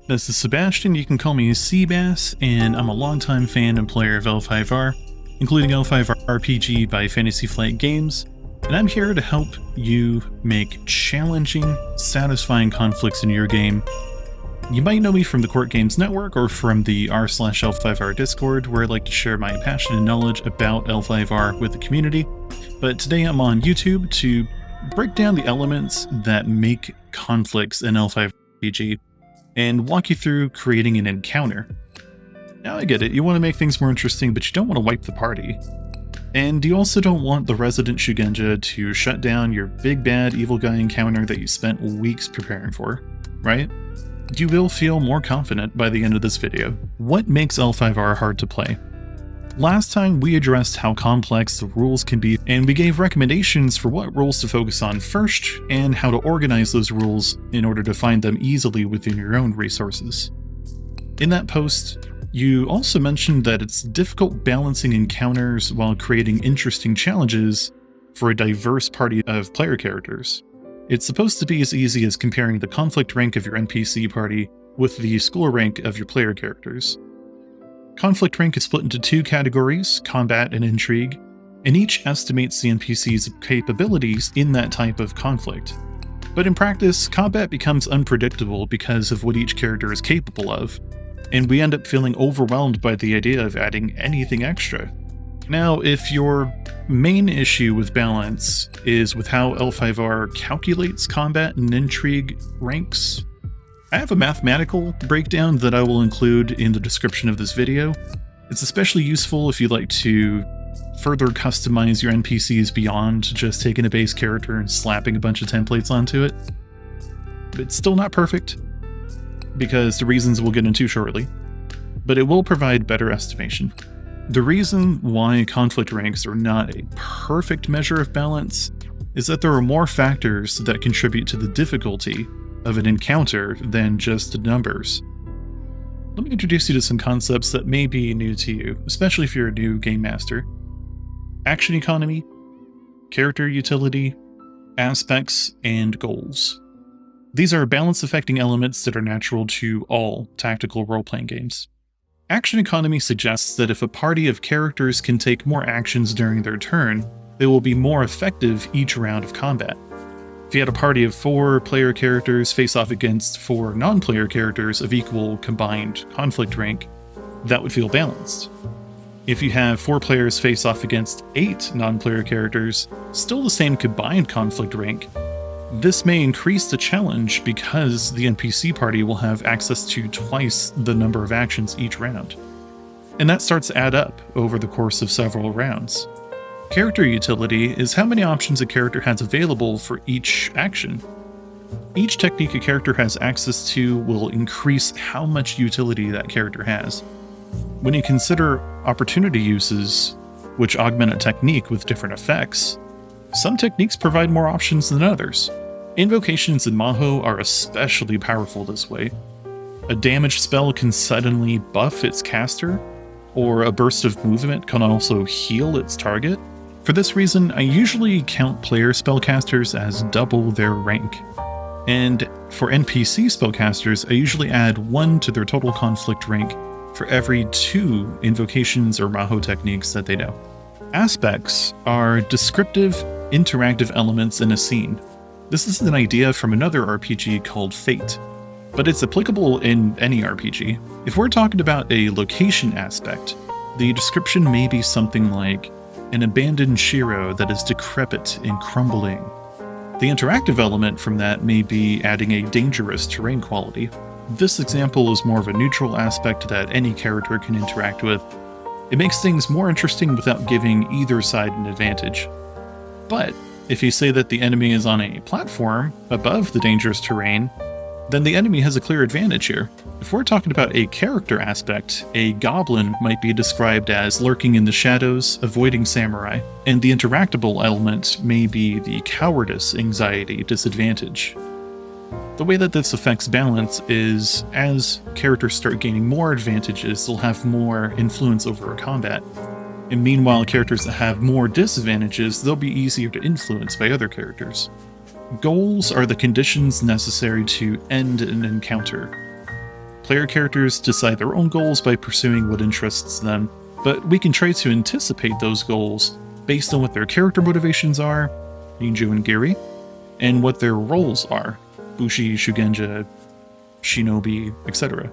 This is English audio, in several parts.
This is Sebastian, you can call me Seabass, and I'm a longtime fan and player of L5R, including L5RPG by Fantasy Flight Games, and I'm here to help you make challenging, satisfying conflicts in your game. You might know me from the Court Games Network or from the r/L5R Discord, where I like to share my passion and knowledge about L5R with the community, but today I'm on YouTube to break down the elements that make conflicts in L5RPG, and walk you through creating an encounter. Now I get it, you want to make things more interesting, but you don't want to wipe the party. And you also don't want the resident Shugenja to shut down your big bad evil guy encounter that you spent weeks preparing for, right? You will feel more confident by the end of this video. What makes L5R hard to play? Last time we addressed how complex the rules can be, and we gave recommendations for what rules to focus on first, and how to organize those rules in order to find them easily within your own resources. In that post, you also mentioned that it's difficult balancing encounters while creating interesting challenges for a diverse party of player characters. It's supposed to be as easy as comparing the conflict rank of your NPC party with the score rank of your player characters. Conflict rank is split into two categories, combat and intrigue, and each estimates the NPC's capabilities in that type of conflict. But in practice, combat becomes unpredictable because of what each character is capable of, and we end up feeling overwhelmed by the idea of adding anything extra. Now, if your main issue with balance is with how L5R calculates combat and intrigue ranks, I have a mathematical breakdown that I will include in the description of this video. It's especially useful if you'd like to further customize your NPCs beyond just taking a base character and slapping a bunch of templates onto it. It's still not perfect, because the reasons we'll get into shortly, but it will provide better estimation. The reason why conflict ranks are not a perfect measure of balance is that there are more factors that contribute to the difficulty of an encounter than just the numbers. Let me introduce you to some concepts that may be new to you, especially if you're a new game master. Action economy, character utility, aspects, and goals. These are balance-affecting elements that are natural to all tactical role-playing games. Action economy suggests that if a party of characters can take more actions during their turn, they will be more effective each round of combat. If you had a party of 4 player characters face off against 4 non-player characters of equal combined conflict rank, that would feel balanced. If you have 4 players face off against 8 non-player characters, still the same combined conflict rank, this may increase the challenge because the NPC party will have access to twice the number of actions each round. And that starts to add up over the course of several rounds. Character utility is how many options a character has available for each action. Each technique a character has access to will increase how much utility that character has. When you consider opportunity uses, which augment a technique with different effects, some techniques provide more options than others. Invocations in Maho are especially powerful this way. A damage spell can suddenly buff its caster, or a burst of movement can also heal its target. For this reason, I usually count player spellcasters as double their rank. And for NPC spellcasters, I usually add 1 to their total conflict rank for every 2 invocations or Maho techniques that they know. Aspects are descriptive, interactive elements in a scene. This is an idea from another RPG called Fate, but it's applicable in any RPG. If we're talking about a location aspect, the description may be something like an abandoned Shiro that is decrepit and crumbling. The interactive element from that may be adding a dangerous terrain quality. This example is more of a neutral aspect that any character can interact with. It makes things more interesting without giving either side an advantage. But if you say that the enemy is on a platform above the dangerous terrain, then the enemy has a clear advantage here. If we're talking about a character aspect, a goblin might be described as lurking in the shadows, avoiding samurai, and the interactable element may be the cowardice, anxiety, disadvantage. The way that this affects balance is, as characters start gaining more advantages, they'll have more influence over combat. And meanwhile, characters that have more disadvantages, they'll be easier to influence by other characters. Goals are the conditions necessary to end an encounter. Player characters decide their own goals by pursuing what interests them, but we can try to anticipate those goals based on what their character motivations are, Ninju and Giri, and what their roles are, Bushi, Shugenja, Shinobi, etc.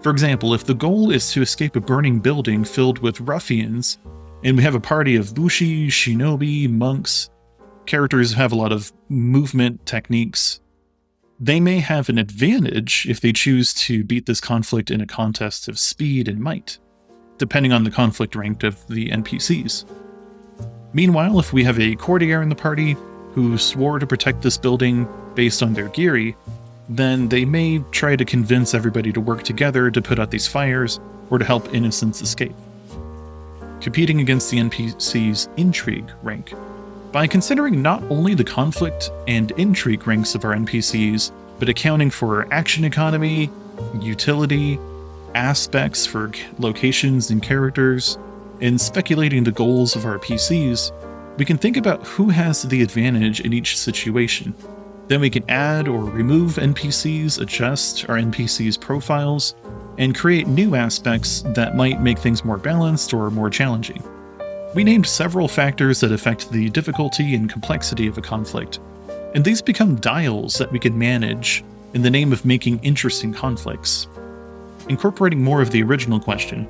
For example, if the goal is to escape a burning building filled with ruffians, and we have a party of Bushi, Shinobi, monks, characters have a lot of movement techniques, they may have an advantage if they choose to beat this conflict in a contest of speed and might, depending on the conflict rank of the NPCs. Meanwhile, if we have a courtier in the party who swore to protect this building based on their Giri, then they may try to convince everybody to work together to put out these fires or to help innocents escape. Competing against the NPC's intrigue rank. By considering not only the conflict and intrigue ranks of our NPCs, but accounting for action economy, utility, aspects for locations and characters, and speculating the goals of our PCs, we can think about who has the advantage in each situation. Then we can add or remove NPCs, adjust our NPCs' profiles, and create new aspects that might make things more balanced or more challenging. We named several factors that affect the difficulty and complexity of a conflict, and these become dials that we can manage in the name of making interesting conflicts. Incorporating more of the original question,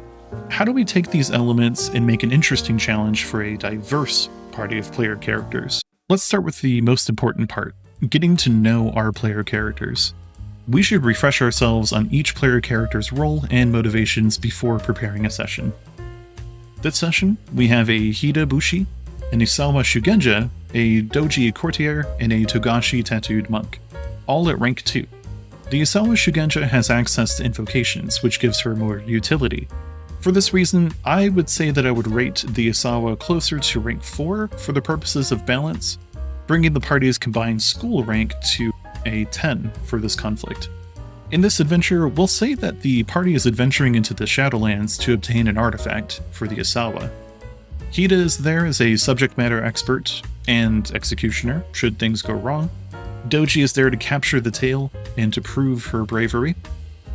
how do we take these elements and make an interesting challenge for a diverse party of player characters? Let's start with the most important part, getting to know our player characters. We should refresh ourselves on each player character's role and motivations before preparing a session. This session, we have a Hida Bushi, an Isawa Shugenja, a Doji courtier, and a Togashi tattooed monk, all at rank 2. The Isawa Shugenja has access to invocations, which gives her more utility. For this reason, I would say that I would rate the Isawa closer to rank 4 for the purposes of balance, bringing the party's combined school rank to a 10 for this conflict. In this adventure, we'll say that the party is adventuring into the Shadowlands to obtain an artifact for the Isawa. Hida is there as a subject matter expert and executioner, should things go wrong. Doji is there to capture the tale and to prove her bravery.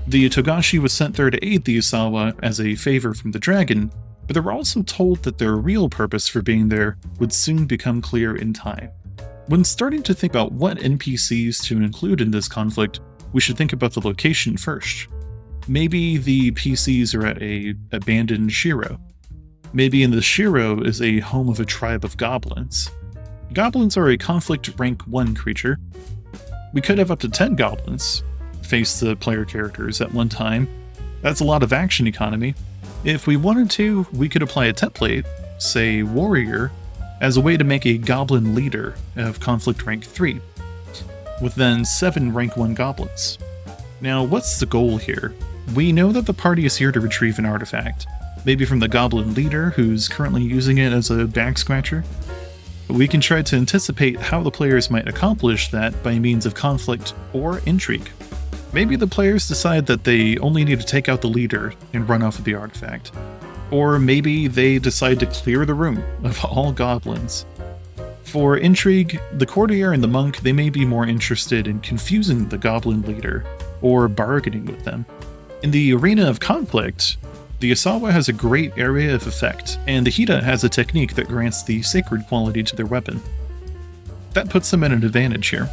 The Togashi was sent there to aid the Isawa as a favor from the dragon, but they were also told that their real purpose for being there would soon become clear in time. When starting to think about what NPCs to include in this conflict, we should think about the location first. Maybe the PCs are at a abandoned Shiro. Maybe in the Shiro is a home of a tribe of goblins. Goblins are a conflict rank 1 creature. We could have up to 10 goblins face the player characters at one time. That's a lot of action economy. If we wanted to, we could apply a template, say warrior, as a way to make a goblin leader of conflict rank 3, with then 7 rank 1 goblins. Now, what's the goal here? We know that the party is here to retrieve an artifact, maybe from the goblin leader who's currently using it as a back scratcher. But we can try to anticipate how the players might accomplish that by means of conflict or intrigue. Maybe the players decide that they only need to take out the leader and run off with the artifact. Or maybe they decide to clear the room of all goblins. For intrigue, the courtier and the monk, they may be more interested in confusing the goblin leader or bargaining with them. In the arena of conflict, the Isawa has a great area of effect, and the Hida has a technique that grants the sacred quality to their weapon. That puts them at an advantage here.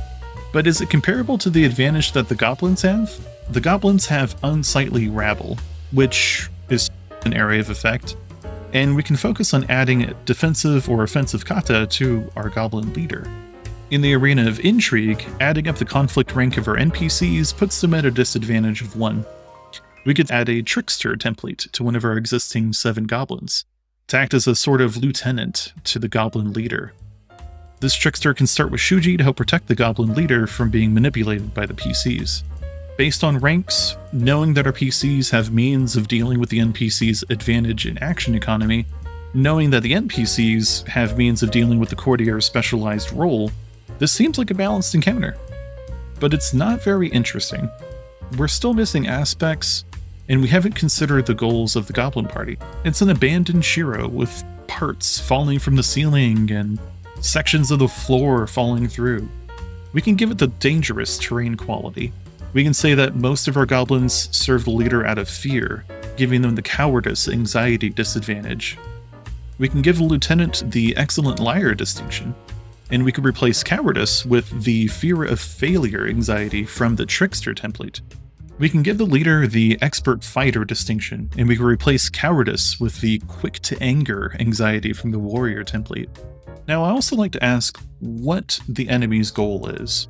But is it comparable to the advantage that the goblins have? The goblins have unsightly rabble, which is an area of effect, and we can focus on adding defensive or offensive kata to our goblin leader. In the arena of intrigue, adding up the conflict rank of our NPCs puts them at a disadvantage of 1. We could add a trickster template to one of our existing 7 goblins, to act as a sort of lieutenant to the goblin leader. This trickster can start with Shuji to help protect the goblin leader from being manipulated by the PCs. Based on ranks, knowing that our PCs have means of dealing with the NPC's advantage in action economy, knowing that the NPCs have means of dealing with the courtier's specialized role, this seems like a balanced encounter. But it's not very interesting. We're still missing aspects, and we haven't considered the goals of the goblin party. It's an abandoned Shiro with parts falling from the ceiling and sections of the floor falling through. We can give it the dangerous terrain quality. We can say that most of our goblins serve the leader out of fear, giving them the cowardice anxiety disadvantage. We can give the lieutenant the excellent liar distinction, and we could replace cowardice with the fear of failure anxiety from the trickster template. We can give the leader the expert fighter distinction, and we can replace cowardice with the quick to anger anxiety from the warrior template. Now, I also like to ask what the enemy's goal is.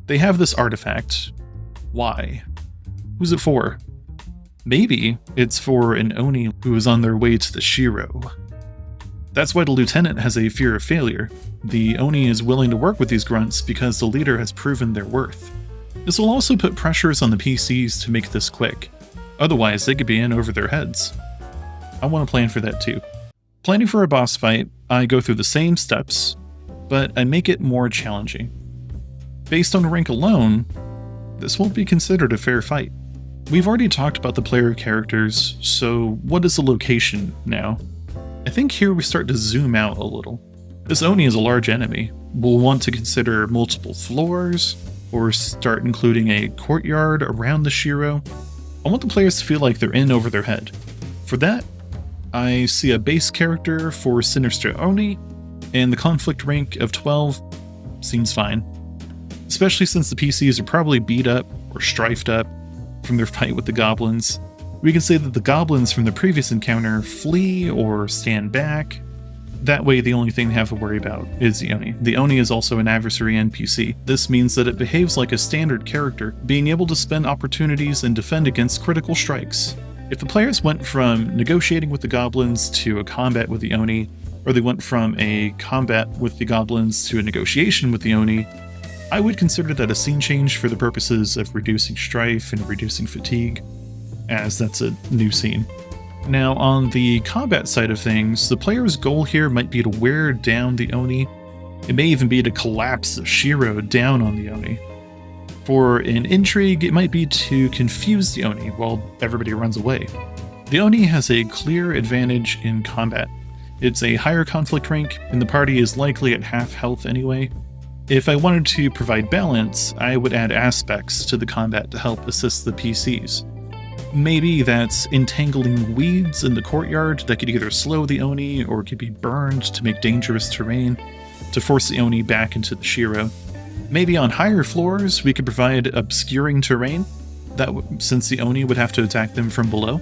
They have this artifact. Why? Who's it for? Maybe it's for an Oni who is on their way to the Shiro. That's why the lieutenant has a fear of failure. The Oni is willing to work with these grunts because the leader has proven their worth. This will also put pressures on the PCs to make this quick. Otherwise, they could be in over their heads. I want to plan for that too. Planning for a boss fight, I go through the same steps, but I make it more challenging. Based on rank alone, this won't be considered a fair fight. We've already talked about the player characters, so what is the location now? I think here we start to zoom out a little. This Oni is a large enemy. We'll want to consider multiple floors, or start including a courtyard around the Shiro. I want the players to feel like they're in over their head. For that, I see a base character for Sinister Oni, and the conflict rank of 12 seems fine. Especially since the PCs are probably beat up or strifed up from their fight with the goblins. We can say that the goblins from the previous encounter flee or stand back. That way the only thing they have to worry about is the Oni. The Oni is also an adversary NPC. This means that it behaves like a standard character, being able to spend opportunities and defend against critical strikes. If the players went from negotiating with the goblins to a combat with the Oni, or they went from a combat with the goblins to a negotiation with the Oni, I would consider that a scene change for the purposes of reducing strife and reducing fatigue, as that's a new scene. Now, on the combat side of things, the player's goal here might be to wear down the Oni. It may even be to collapse the Shiro down on the Oni. For an intrigue, it might be to confuse the Oni while everybody runs away. The Oni has a clear advantage in combat. It's a higher conflict rank, and the party is likely at half health anyway. If I wanted to provide balance, I would add aspects to the combat to help assist the PCs. Maybe that's entangling weeds in the courtyard that could either slow the Oni or could be burned to make dangerous terrain to force the Oni back into the Shiro. Maybe on higher floors we could provide obscuring terrain, since the Oni would have to attack them from below.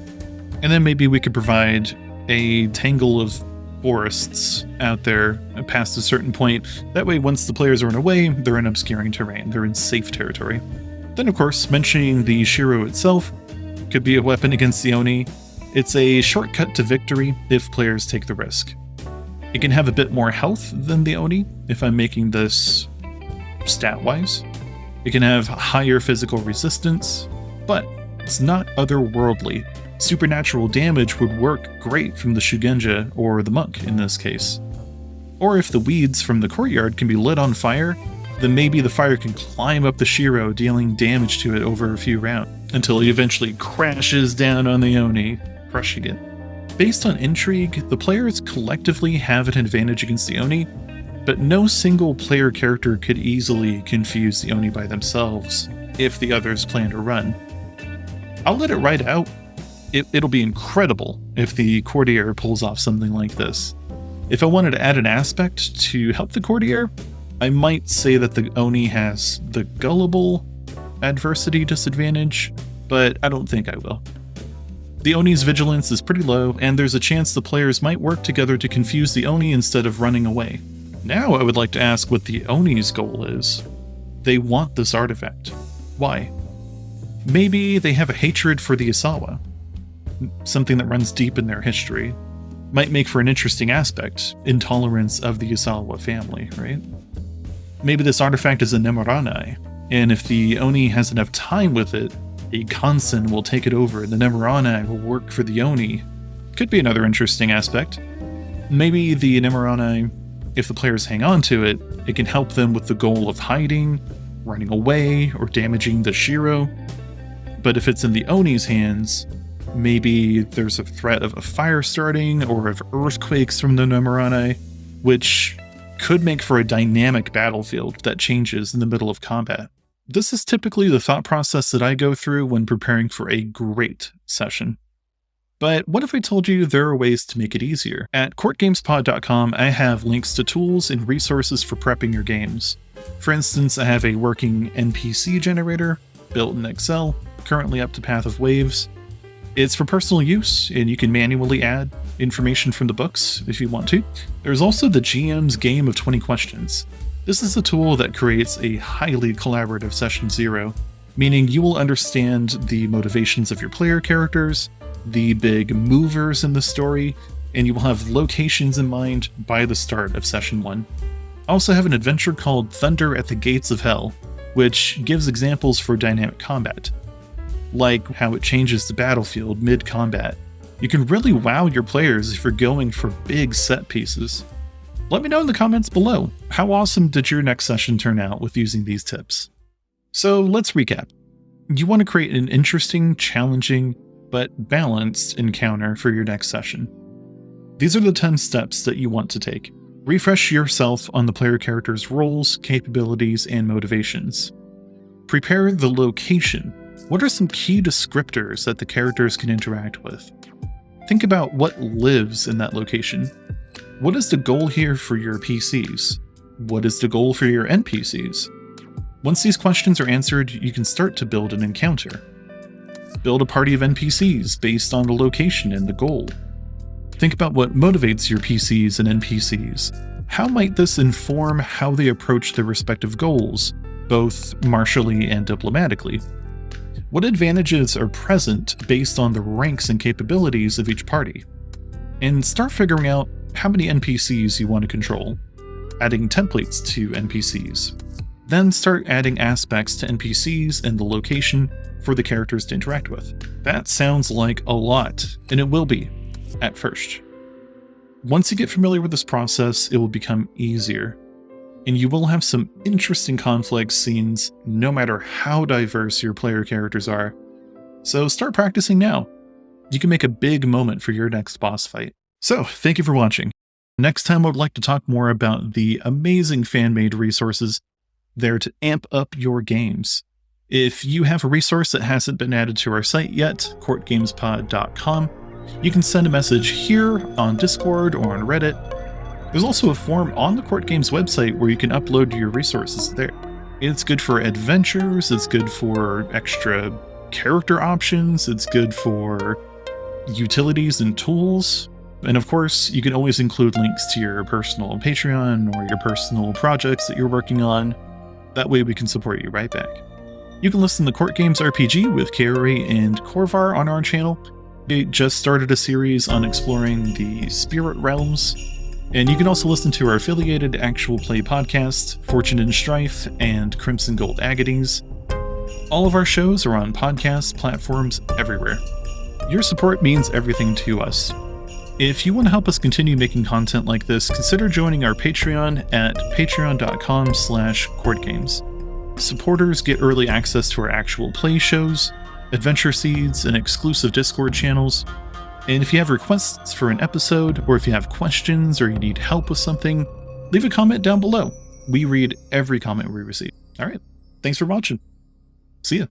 And then maybe we could provide a tangle of forests out there past a certain point. That way once the players are away, they're in obscuring terrain, they're in safe territory. Then of course, mentioning the Shiro itself could be a weapon against the Oni. It's a shortcut to victory if players take the risk. It can have a bit more health than the Oni if I'm making this stat-wise. It can have higher physical resistance, but it's not otherworldly. Supernatural damage would work great from the Shugenja or the monk in this case. Or if the weeds from the courtyard can be lit on fire, then maybe the fire can climb up the Shiro, dealing damage to it over a few rounds, until it eventually crashes down on the Oni, crushing it. Based on intrigue, the players collectively have an advantage against the Oni, but no single player character could easily confuse the Oni by themselves if the others plan to run. I'll let it ride out. It'll be incredible if the courtier pulls off something like this. If I wanted to add an aspect to help the courtier, I might say that the Oni has the gullible adversity disadvantage, but I don't think I will. The Oni's vigilance is pretty low, and there's a chance the players might work together to confuse the Oni instead of running away. Now I would like to ask what the Oni's goal is. They want this artifact. Why? Maybe they have a hatred for the Isawa. Something that runs deep in their history. Might make for an interesting aspect, intolerance of the Isawa family, right? Maybe this artifact is a Nemoranai, and if the Oni has enough time with it, a Kansen will take it over and the Nemoranai will work for the Oni. Could be another interesting aspect. Maybe the Nemoranai, if the players hang on to it, it can help them with the goal of hiding, running away, or damaging the Shiro. But if it's in the Oni's hands, maybe there's a threat of a fire starting or of earthquakes from the Nemoranai, which could make for a dynamic battlefield that changes in the middle of combat. This is typically the thought process that I go through when preparing for a great session. But what if I told you there are ways to make it easier? At courtgamespod.com, I have links to tools and resources for prepping your games. For instance, I have a working NPC generator built in Excel, currently up to Path of Waves. It's for personal use, and you can manually add information from the books if you want to. There's also the GM's Game of 20 Questions. This is a tool that creates a highly collaborative Session Zero, meaning you will understand the motivations of your player characters, the big movers in the story, and you will have locations in mind by the start of Session 1. I also have an adventure called Thunder at the Gates of Hell, which gives examples for dynamic combat, like how it changes the battlefield mid-combat. You can really wow your players if you're going for big set pieces. Let me know in the comments below, how awesome did your next session turn out with using these tips? So let's recap. You want to create an interesting, challenging, but balanced encounter for your next session. These are the 10 steps that you want to take. Refresh yourself on the player character's roles, capabilities, and motivations. Prepare the location. What are some key descriptors that the characters can interact with? Think about what lives in that location. What is the goal here for your PCs? What is the goal for your NPCs? Once these questions are answered, you can start to build an encounter. Build a party of NPCs based on the location and the goal. Think about what motivates your PCs and NPCs. How might this inform how they approach their respective goals, both martially and diplomatically? What advantages are present based on the ranks and capabilities of each party? And start figuring out how many NPCs you want to control, adding templates to NPCs. Then start adding aspects to NPCs and the location for the characters to interact with. That sounds like a lot, and it will be, at first. Once you get familiar with this process, it will become easier, and you will have some interesting conflict scenes no matter how diverse your player characters are. So start practicing now. You can make a big moment for your next boss fight. So, thank you for watching. Next time I would like to talk more about the amazing fan-made resources there to amp up your games. If you have a resource that hasn't been added to our site yet, courtgamespod.com, you can send a message here on Discord or on Reddit. There's also a form on the Court Games website where you can upload your resources there. It's good for adventures, it's good for extra character options, it's good for utilities and tools. And of course, you can always include links to your personal Patreon or your personal projects that you're working on. That way we can support you right back. You can listen to Court Games RPG with Kaori and Korvar on our channel. We just started a series on exploring the spirit realms. And you can also listen to our affiliated actual play podcast, Fortune and Strife and Crimson Gold Agonies. All of our shows are on podcast platforms everywhere. Your support means everything to us. If you want to help us continue making content like this, consider joining our Patreon at patreon.com/courtgames. Supporters get early access to our actual play shows, adventure seeds, and exclusive Discord channels. And if you have requests for an episode, or if you have questions or you need help with something, leave a comment down below. We read every comment we receive. All right. Thanks for watching. See ya.